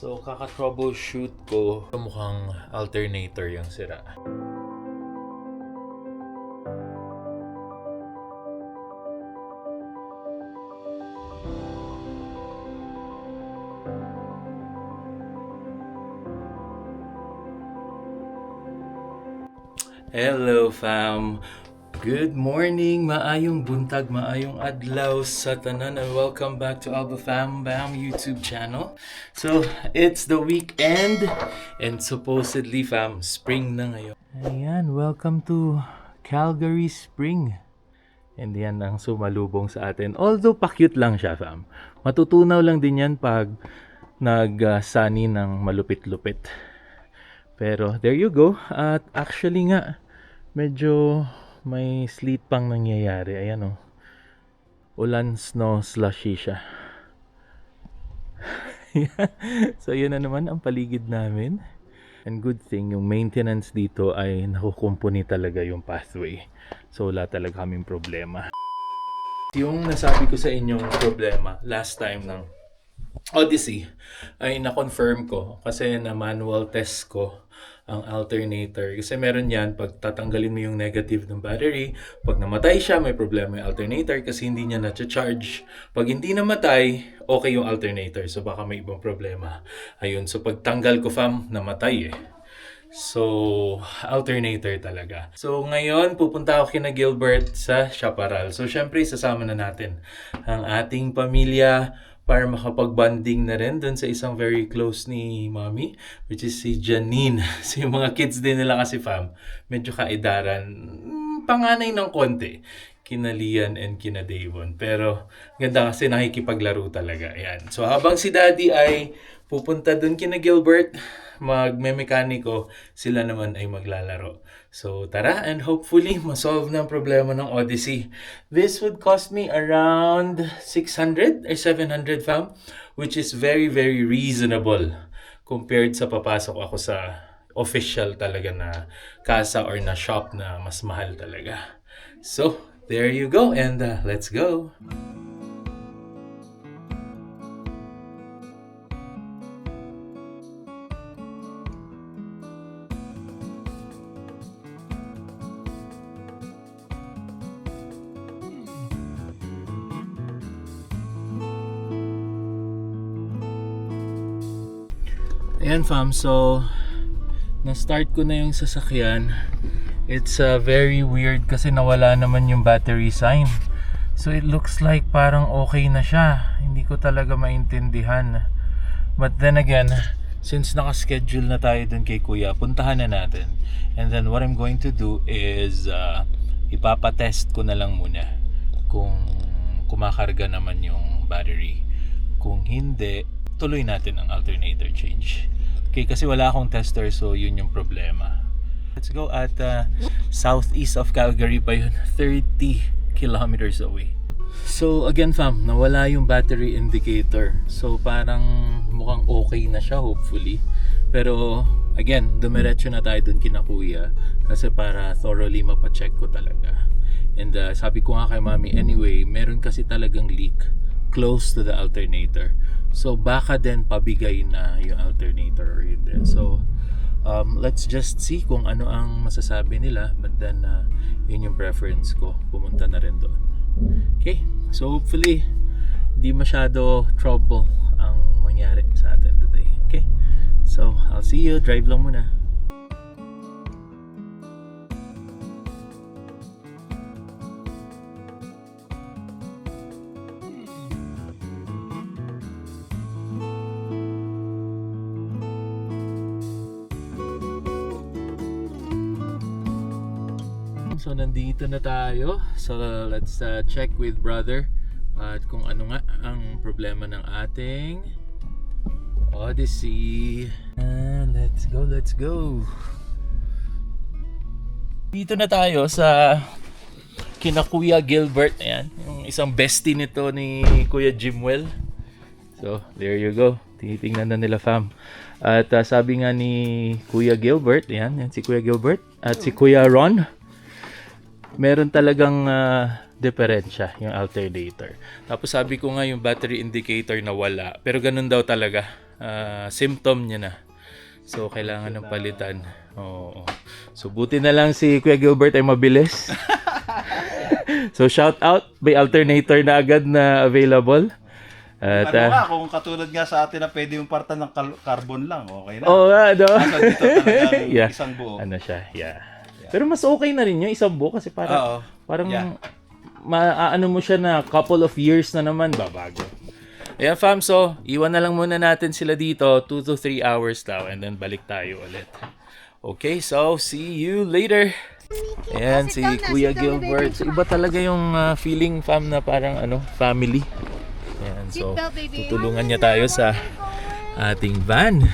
So, kaka-troubleshoot ko. Mukhang alternator yung sira. Hello fam! Good morning! Maayong buntag, maayong adlaw sa tanan, and welcome back to Alba Fam Bam YouTube channel. So, it's the weekend and supposedly fam, spring na ngayon. Ayan, welcome to Calgary Spring. And yan ang sumalubong sa atin. Although pa-cute lang siya fam. Matutunaw lang din yan pag nag-sunny ng malupit-lupit. Pero there you go. At actually nga, medyo may sleet pang nangyayari. Ayan o. Ulan, snow, slushy siya. So yun na naman ang paligid namin. And good thing, yung maintenance dito ay nakukumpuni talaga yung pathway. So wala talaga kaming problema. Yung nasabi ko sa inyong problema last time ng Odyssey ay na-confirm ko kasi na manual test ko ang alternator. Kasi meron yan, pag tatanggalin mo yung negative ng battery, pag namatay siya, may problema yung alternator kasi hindi niya na-charge. Pag hindi namatay, okay yung alternator. So baka may ibang problema. Ayun, so pag tanggal ko fam, namatay eh. So, alternator talaga. So, ngayon, pupunta ako kina Gilbert sa Chaparral. So, syempre, sasama na natin ang ating pamilya para makapag-bonding na rin dun sa isang very close ni Mommy, which is si Janine. So, yung mga kids din nila kasi fam, medyo kaedaran, panganay ng konti. Kina Lian and kina Davon. Pero, ganda kasi nakikipaglaro talaga. Ayan. So, habang si Daddy ay pupunta dun kina Gilbert, magme-mekaniko, sila naman ay maglalaro. So tara, and hopefully masolve na ang problema ng Odyssey. This would cost me around 600 or 700 fam, which is very very reasonable compared sa papasok ako sa official talaga na casa or na shop na mas mahal talaga. So there you go, and let's go. Ayan fam, so na-start ko na yung sasakyan. It's very weird kasi nawala naman yung battery sign. So it looks like parang okay na siya. Hindi ko talaga maintindihan. But then again, since naka-schedule na tayo dun kay Kuya, puntahan na natin. And then what I'm going to do is ipapatest ko na lang muna kung kumakarga naman yung battery. Kung hindi, tuloy natin ang alternator change. Okay, kasi wala akong tester, so yun yung problema. Let's go at southeast of Calgary pa yun, 30 kilometers away. So again fam, nawala yung battery indicator. So parang mukhang okay na siya hopefully. Pero again, dumiretso na tayo dun kina Kuya kasi para thoroughly mapacheck ko talaga. And sabi ko nga kay Mommy, anyway, meron kasi talagang leak close to the alternator. So baka din pabigay na yung alternator or hindi. So let's just see kung ano ang masasabi nila, but then yun yung preference ko, pumunta na rin doon. Okay, so hopefully di masyado trouble ang mangyari sa atin today. Okay, so I'll see you, drive lang muna. So nandito na tayo. So let's check with brother at kung ano nga ang problema ng ating Odyssey. And let's go. Dito na tayo sa kina Kuya Gilbert. Ayan, yung isang bestie nito ni Kuya Jimwell. So there you go. Tinitingnan na nila fam. At sabi nga ni Kuya Gilbert, yan si Kuya Gilbert at si Kuya Ron, meron talagang diferensya yung alternator. Tapos sabi ko nga yung battery indicator na wala. Pero ganun daw talaga. symptom niya na. So, kailangan ng palitan. Oo. So, buti na lang si Kuya Gilbert ay mabilis. So, shout out. May alternator na agad na available. At, Kung katulad nga sa atin na pwede yung parta ng carbon lang, okay na. Oo nga, no? Dito talagang isang buo. Ano siya, yeah. Pero mas okay na rin yung isang buo kasi parang maano mo siya na couple of years na naman babago. Ayan fam, so iwan na lang muna natin sila dito 2 to 3 hours daw and then balik tayo ulit. Okay, so see you later. Ayan si Kuya Gilbert. So, iba talaga yung feeling fam na parang family. Ayan, so tutulungan niya tayo sa ating van.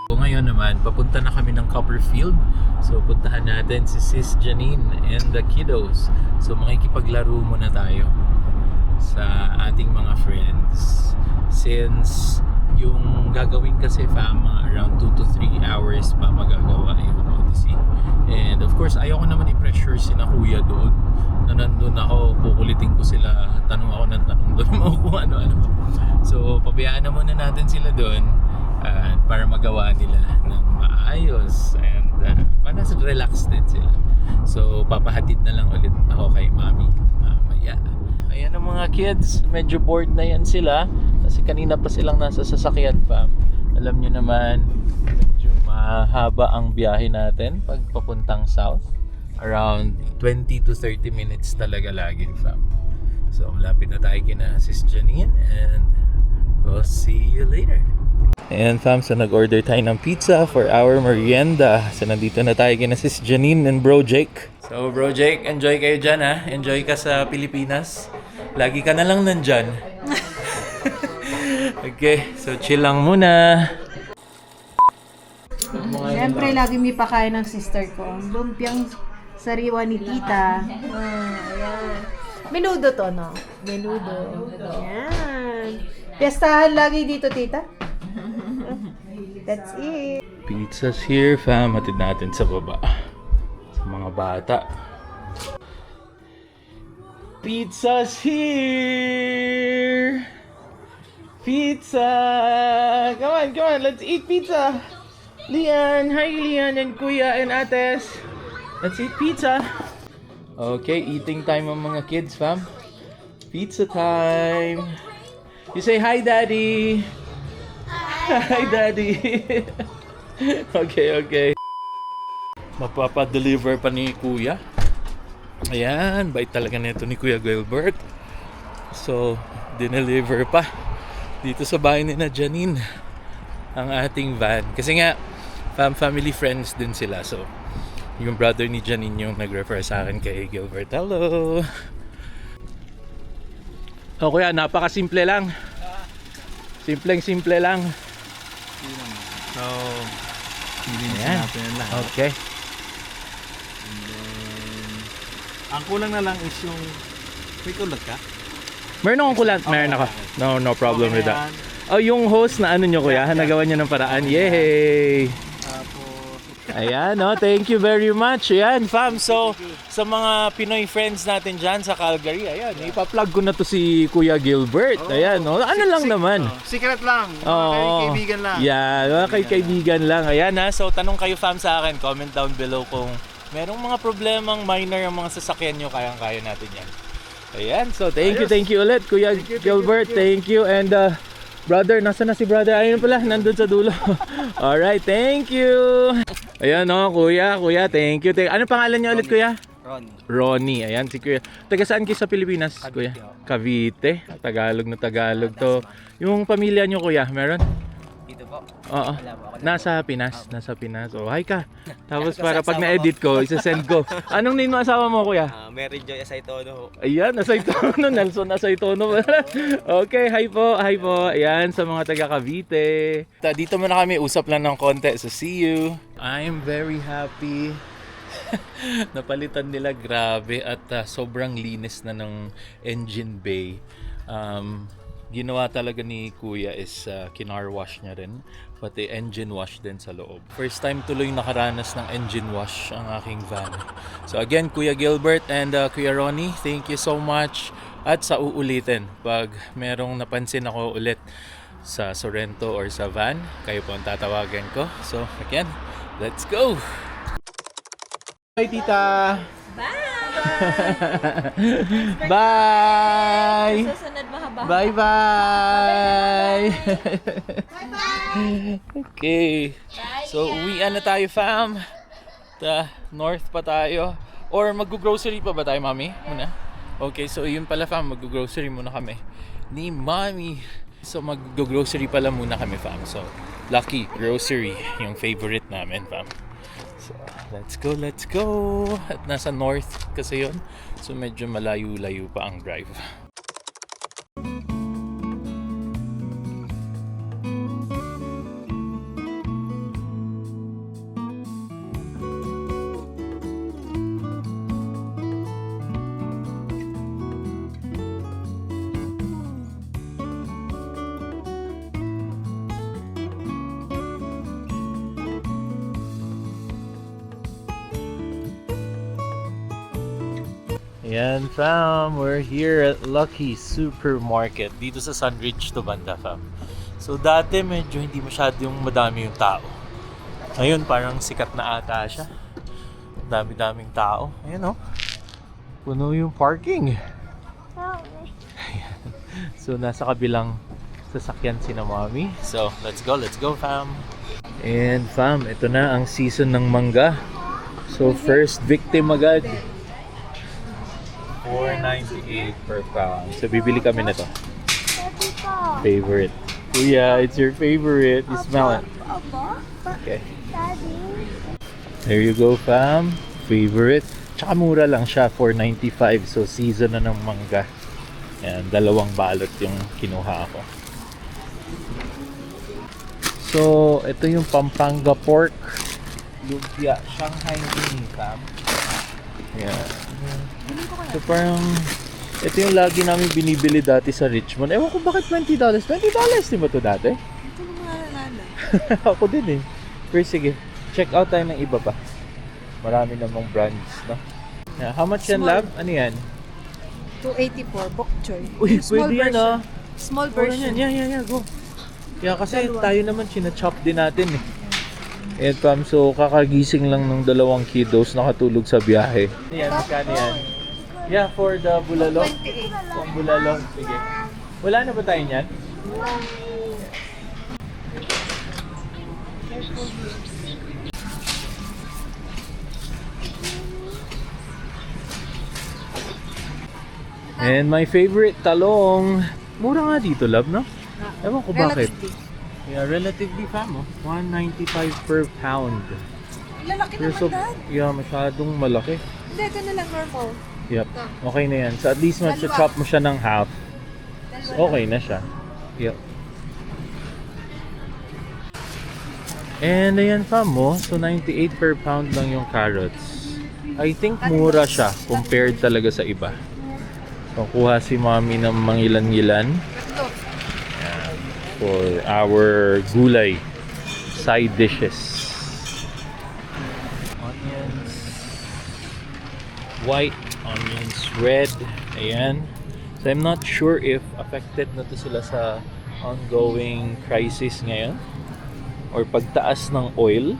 So ngayon naman, papunta na kami ng Copperfield. So puntahan natin si Sis Janine and the kiddos. So makikipaglaro muna tayo sa ating mga friends. Since yung gagawin kasi fam, around 2 to 3 hours pa magagawa yung Odyssey. And of course, ayoko naman i-pressure si na kuya doon. Na nandun ako, kukulitin ko sila, tanong ako ng tanong doon mo kung ano-ano. So pabayaan na muna natin sila doon. Para magawa nila ng maayos and para relax din sila. So papahatid na lang ulit ako kay mami mamaya. Ayan ang mga kids, medyo bored na yan sila kasi kanina pa silang nasa sasakyan fam. Alam nyo naman, medyo mahaba ang biyahe natin pag papuntang south. Around 20 to 30 minutes talaga lagi fam. So malapit na tayo kina Sis Janine and we'll see you later. Ayan fam, so nag-order tayo ng pizza for our merienda. So nandito na tayo kina Sis Janine and Bro Jake. So Bro Jake, enjoy kayo dyan ha. Enjoy ka sa Pilipinas. Lagi ka na lang nandyan. Okay, so chill lang muna. Siyempre, lagi may pakain ng sister ko. Lumpiang sariwa ni tita. Ayan. Menudo to, no? Menudo. Ayan. Piestahan lagi dito, tita. That's it. Pizza's here fam. Hatid natin sa baba. Sa mga bata. Pizza's here! Pizza! Come on, let's eat pizza! Lian! Hi Lian and Kuya and Ates! Let's eat pizza! Okay, eating time ang mga kids fam. Pizza time! You say hi daddy! Hi daddy! Okay. Mapapa-deliver pa ni Kuya. Ayan, bait talaga nito ni Kuya Gilbert. So, dineliver pa dito sa bahay ni na Janine ang ating van. Kasi nga, family friends din sila. So, yung brother ni Janine yung nag-refer sa akin kay Gilbert. Hello! O Kuya, napakasimple lang. Simpleng-simple lang. So, Ayan. Okay. ang kulang na lang is yung may kulot ka? Meron akong kulant. Meron ako. No problem with that. Oh, yung host na ano nyo Kuya, nagawa nyo ng paraan. Yay! Ayan, no? Thank you very much. Ayan, fam. So, sa mga Pinoy friends natin dyan sa Calgary, ayan, ipa-plug ko na to si Kuya Gilbert. Ayan, no? Ano lang naman. Secret lang. Oo. Kaibigan lang. Yeah, mga kaibigan lang. Ayan, ha? So, tanong kayo fam sa akin. Comment down below kung merong mga problemang minor ang mga sasakyan nyo, kayang-kaya natin yan. Ayan, so thank you ulit Kuya Gilbert. Thank you. And brother, nasa na si brother? Ayun pala, nandun sa dulo. Alright, thank you. Ayan no, Kuya, thank you. Ano pangalan niya ulit Kuya? Ronnie. Ayan si Kuya. Taga saan kayo sa Pilipinas Kuya? Cavite. Tagalog na Tagalog to. Yung pamilya niyo Kuya, meron? Dito po. Oo. Nasa Pinas. Oh, hi ka. Tapos para pag na-edit ko, isa-send ko. Anong name mo asawa mo, Kuya? Mary Joy Asaytono. Ayan, Asaytono. Nelson Asaytono. Okay, hi po. Ayan, sa mga taga Cavite. Dito muna kami, usap lang ng konti. So, see you. I'm very happy. Napalitan nila, grabe. At sobrang linis na ng engine bay. Ginawa talaga ni Kuya is kinar wash niya rin, pati engine wash din sa loob. First time tuloy nakaranas ng engine wash ang aking van. So again, Kuya Gilbert and Kuya Ronnie, thank you so much. At sa uulitin, pag merong napansin ako ulit sa Sorrento or sa van, kayo po ang tatawagan ko. So, again, let's go! Bye, tita! Bye! Susunod mahaba. Bye-bye! Okay. So, uwian na tayo, fam. North pa tayo. Or mag-grocery pa ba tayo, mami? Muna? Okay, so yun pala, fam. Mag-grocery muna kami ni mami. So, mag-grocery pala muna kami, fam. So, Lucky Grocery, yung favorite namin, fam. So, let's go, let's go! At nasa north kasi yun. So, medyo malayo-layo pa ang drive. Ayan, fam. We're here at Lucky Supermarket. Dito sa Sunridge to banda, fam. So, dati medyo hindi masyadong madami yung tao. Ngayon, parang sikat na ata siya. Dami-daming tao. Ayan, oh. Puno yung parking. Ayan. So, nasa kabilang sasakyan si na mami. So, let's go, fam. And, fam, ito na ang season ng mangga. So, first victim agad. $4.98 per pound. So, bibili kami na to. Favorite. Kuya, it's your favorite. You smell it. Okay. There you go, fam. Favorite. Tsaka mura lang siya, $4.95. So, season na ng mangga. Ayan, 2 balot yung kinuha ko. So, ito yung Pampanga pork. Lumpia. Shanghai mini, fam. Ayan. So parang ito yung lagi namin binibili dati sa Richmond. Ewan ko bakit $20. $20 di ba ito dati? Ito na mga nalala. Ako din eh. Pero sige, check out tayo ng iba pa. Marami namang brands, no? Yeah, how much yan, lab? Ano yan? $2.84, bok choy. Uy, Small pwede yan version. ah. Small Yan, version. yeah, go. Yeah, kasi tayo naman china-chop din natin eh. And fam, so kakagising lang ng 2 kiddos nakatulog sa biyahe. Yan, magkano yan? Yeah, for the bulalo. Pang bulalo. Sige. Wala na ba tayo niyan? And my favorite, talong. Mura nga dito, love, no? Ewan ko bakit. Yeah, relatively, fam, oh. $1.95 per pound. Lalaki Pero naman, Dad. yeah, masyadong malaki. Hindi, ito na lang normal. Yep. Okay na yan. So at least chop mo siya ng half. So, okay na siya. Yep. And ayan, fam, mo. So 98 per pound lang yung carrots. I think mura siya compared talaga sa iba. So kuha si mami ng mangilan-ngilan. Ayan. For our gulay side dishes. Onions. White. Onions red. Ayan. So I'm not sure if affected na to sila sa ongoing crisis ngayon or pagtaas ng oil.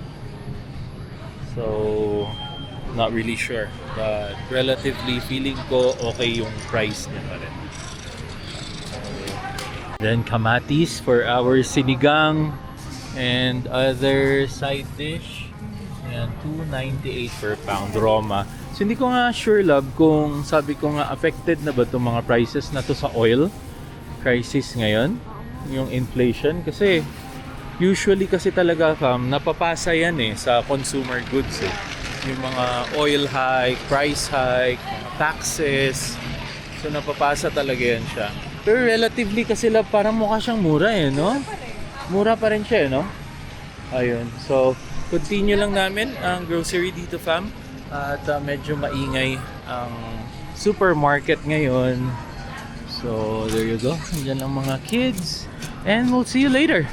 So not really sure, but relatively feeling ko okay yung price niya pa rin. Then kamatis for our sinigang and other side dish. Ayan, $2.98 per pound Roma. So hindi ko nga sure, love, kung sabi ko nga affected na ba itong mga prices na to sa oil crisis ngayon, yung inflation, kasi usually kasi talaga, fam, napapasa yan eh sa consumer goods eh. Yung mga oil hike, price hike, mga taxes, so napapasa talaga yan siya. Pero relatively kasi lang parang mukha siyang mura eh, no? Mura pa rin siya eh, no? Ayun, so continue lang namin ang grocery dito, fam. At medyo maingay ang supermarket ngayon. So there you go, nandiyan ang mga kids. And we'll see you later.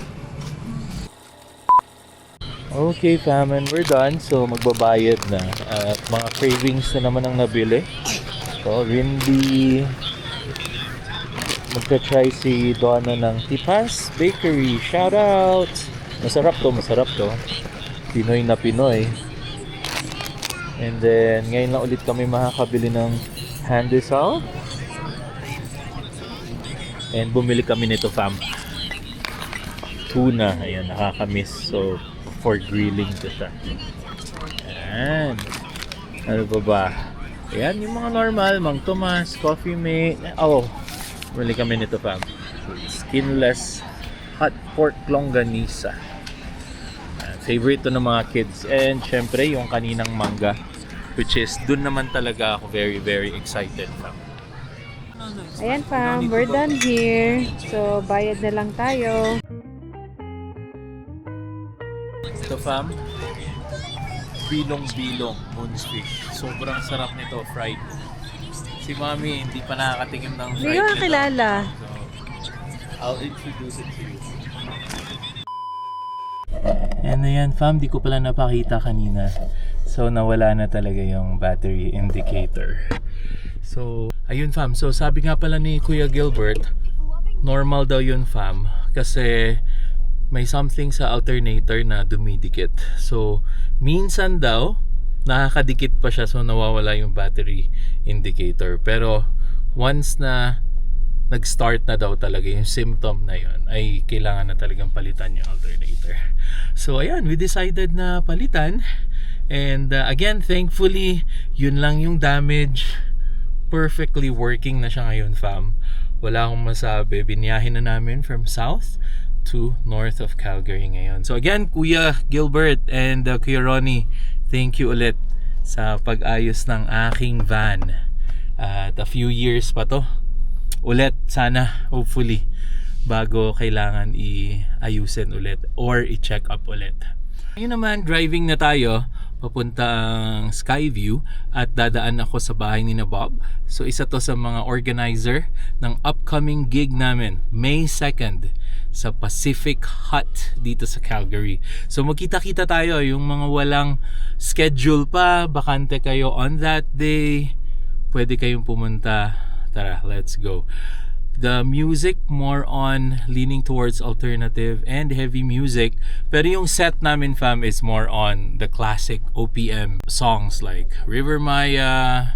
Okay, fam, and we're done. So magbabayad na. At mga cravings na naman ang nabili. So Rindy, magka-try si Donna ng Tipas Bakery. Shout out! Masarap to, masarap to. Pinoy na Pinoy. And then, ngayon lang ulit kami makakabili ng handisal. And bumili kami nito, fam. Tuna. Ayan, nakakamiss. So, for grilling to siya. Ayan. Ano pa ba? Ayan, yung mga normal. Mang Tomas, Coffee Mate. Oh, bumili kami nito, fam. Skinless hot pork longganisa. Favorite to ng mga kids. And syempre yung kaninang mangga, which is dun naman talaga ako very very excited. Ayan fam, we're done here. So, bayad na lang tayo. So fam, bilong-bilong moonsfish. Sobrang sarap nito, fried. Si mami hindi pa nakakatingin ng fried. Hindi ko nakilala. So, I'll introduce it to you. Yan na yan fam, di ko pala napakita kanina. So nawala na talaga yung battery indicator. So ayun fam, so sabi nga pala ni Kuya Gilbert, normal daw yun fam, kasi may something sa alternator na dumidikit. So minsan daw nakakadikit pa siya, so nawawala yung battery indicator. Pero once na nag-start na daw talaga yung symptom na yun, ay kailangan na talagang palitan yung alternator. So ayan, we decided na palitan. And again, thankfully, yun lang yung damage. Perfectly working na siya ngayon fam. Wala akong masabi. Biniyahin na namin from south to north of Calgary ngayon. So again, Kuya Gilbert and Kuya Ronnie, thank you ulit sa pag-ayos ng aking van. At a few years pa to ulit, sana, hopefully, bago kailangan i-ayusin ulit or i-check up ulit. Ngayon naman, driving na tayo papuntang Skyview at dadaan ako sa bahay ni na Bob. So isa to sa mga organizer ng upcoming gig namin, May 2nd sa Pacific Hut dito sa Calgary. So magkita-kita tayo, yung mga walang schedule pa, bakante kayo on that day, pwede kayong pumunta. Tara, let's go. The music more on leaning towards alternative and heavy music, pero yung set namin fam is more on the classic OPM songs like River Maya,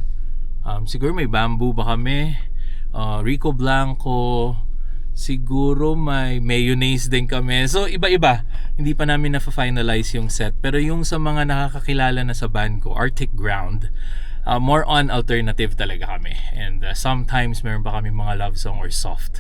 siguro may Bamboo ba kami, Rico Blanco, siguro may Mayonnaise din kami. So iba-iba, hindi pa namin na-finalize yung set, pero yung sa mga nakakakilala na sa band ko, Arctic Ground, more on alternative talaga kami. And sometimes meron pa kami mga love song or soft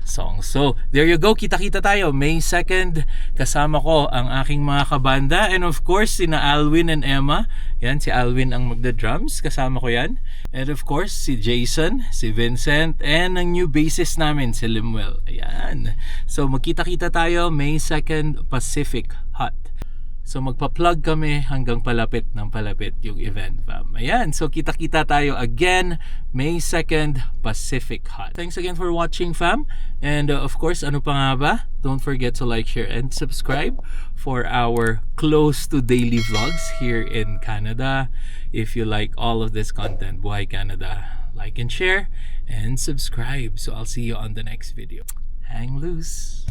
songs. So, there you go. Kita-kita tayo. May 2nd, kasama ko ang aking mga kabanda. And of course, sina Alwin and Emma. Yan, si Alwin ang magda-drums. Kasama ko yan. And of course, si Jason, si Vincent, and ang new bassist namin, si Limuel. Ayan. So, magkita-kita tayo. May 2nd, Pacific Hut. So magpa-plug kami hanggang palapit ng palapit yung event fam. Ayan, so kita-kita tayo again May 2nd, Pacific Hut. Thanks again for watching fam. And of course, ano pa nga ba? Don't forget to like, share, and subscribe for our close to daily vlogs here in Canada. If you like all of this content, Buhay Canada, like and share and subscribe. So I'll see you on the next video. Hang loose.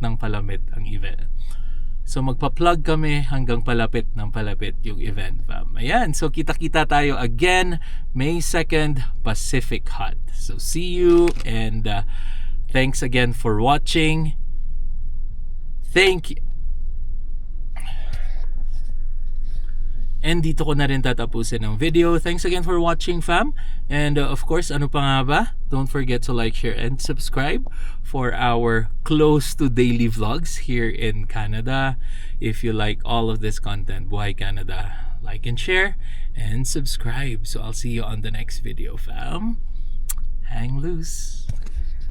ng palamit ang event. So magpa-plug kami hanggang palapit ng palapit yung event, fam. Ayan, so kita-kita tayo again May 2nd, Pacific Hut. So see you, and thanks again for watching. Thank you. And dito ko na rin tatapusin ang video. Thanks again for watching, fam. And of course, ano pa nga ba? Don't forget to like, share, and subscribe for our close to daily vlogs here in Canada. If you like all of this content, Buhay Canada, like and share and subscribe. So I'll see you on the next video, fam. Hang loose.